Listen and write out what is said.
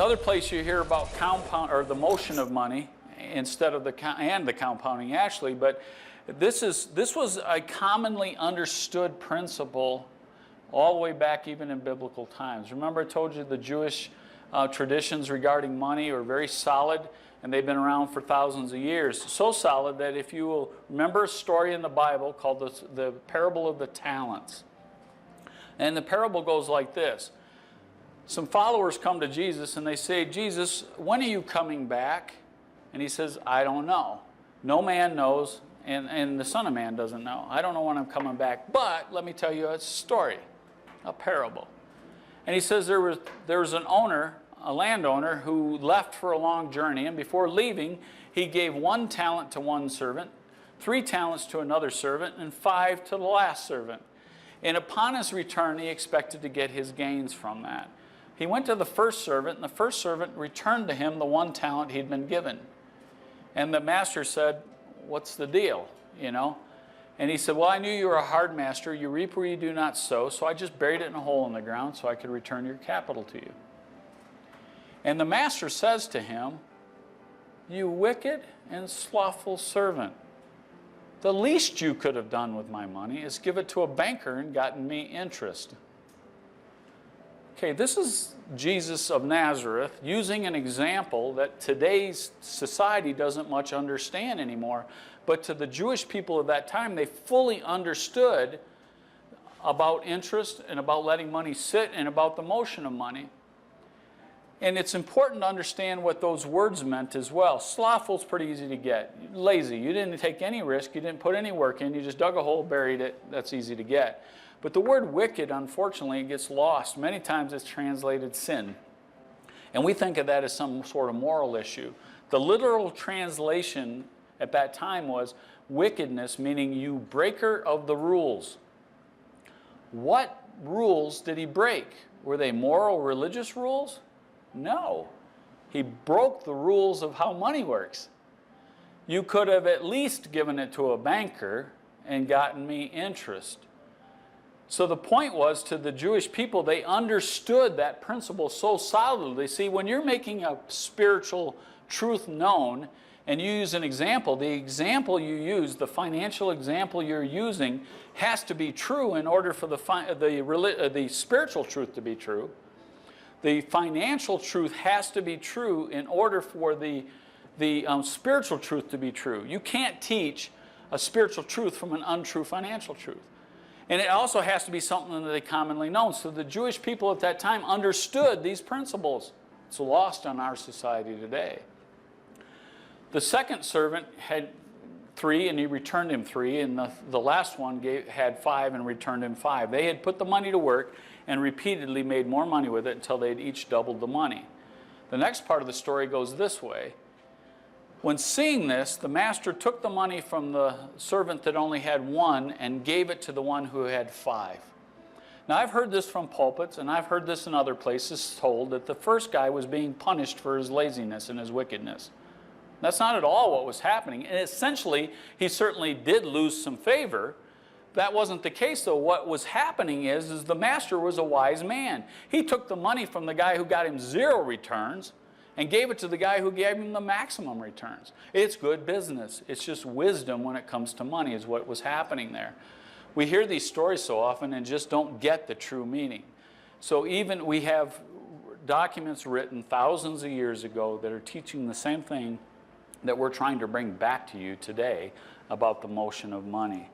Another place you hear about compound, or the motion of money, instead of the compounding actually, but this was a commonly understood principle all the way back even in biblical times. Remember I told you the Jewish traditions regarding money are very solid, and they've been around for thousands of years. So solid that if you will remember a story in the Bible called the parable of the talents. And the parable goes like this. Some followers come to Jesus and they say, Jesus, when are you coming back? And he says, I don't know. No man knows, and the Son of Man doesn't know. I don't know when I'm coming back, but let me tell you a story, a parable. And he says there was an owner, a landowner, who left for a long journey, and before leaving, he gave 1 talent to one servant, 3 talents to another servant, and 5 to the last servant. And upon his return, he expected to get his gains from that. He went to the first servant, and the first servant returned to him the 1 talent he'd been given. And the master said, what's the deal, you know? And he said, well, I knew you were a hard master. You reap where you do not sow, so I just buried it in a hole in the ground so I could return your capital to you. And the master says to him, you wicked and slothful servant, the least you could have done with my money is give it to a banker and gotten me interest. Okay, this is Jesus of Nazareth using an example that today's society doesn't much understand anymore. But to the Jewish people of that time, they fully understood about interest and about letting money sit and about the motion of money. And it's important to understand what those words meant as well. Slothful is pretty easy to get. Lazy. You didn't take any risk. You didn't put any work in. You just dug a hole, buried it. That's easy to get. But the word wicked, unfortunately, gets lost. Many times it's translated sin. And we think of that as some sort of moral issue. The literal translation at that time was wickedness, meaning you breaker of the rules. What rules did he break? Were they moral, religious rules? No. He broke the rules of how money works. You could have at least given it to a banker and gotten me interest. So the point was, to the Jewish people, they understood that principle so solidly. See, when you're making a spiritual truth known and you use an example, the example you use, the financial example you're using, has to be true in order for the spiritual truth to be true. The financial truth has to be true in order for the spiritual truth to be true. You can't teach a spiritual truth from an untrue financial truth. And it also has to be something that they commonly know. So the Jewish people at that time understood these principles. It's lost on our society today. The second servant had 3 and he returned him 3, and the last one had 5 and returned him 5. They had put the money to work and repeatedly made more money with it until they'd each doubled the money. The next part of the story goes this way. When seeing this, the master took the money from the servant that only had 1 and gave it to the one who had 5. Now, I've heard this from pulpits, and I've heard this in other places told, that the first guy was being punished for his laziness and his wickedness. That's not at all what was happening. And essentially, he certainly did lose some favor. That wasn't the case, though. What was happening is the master was a wise man. He took the money from the guy who got him 0 returns and gave it to the guy who gave him the maximum returns. It's good business. It's just wisdom when it comes to money is what was happening there. We hear these stories so often and just don't get the true meaning. So even we have documents written thousands of years ago that are teaching the same thing that we're trying to bring back to you today about the motion of money.